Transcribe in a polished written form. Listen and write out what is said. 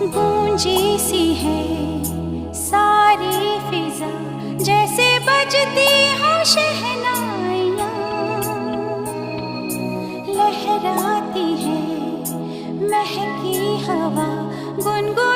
गूंजी सी है सारी फिजा, जैसे बजती हो शहनाइयाँ। लहराती है महकी हवा, गुनगुन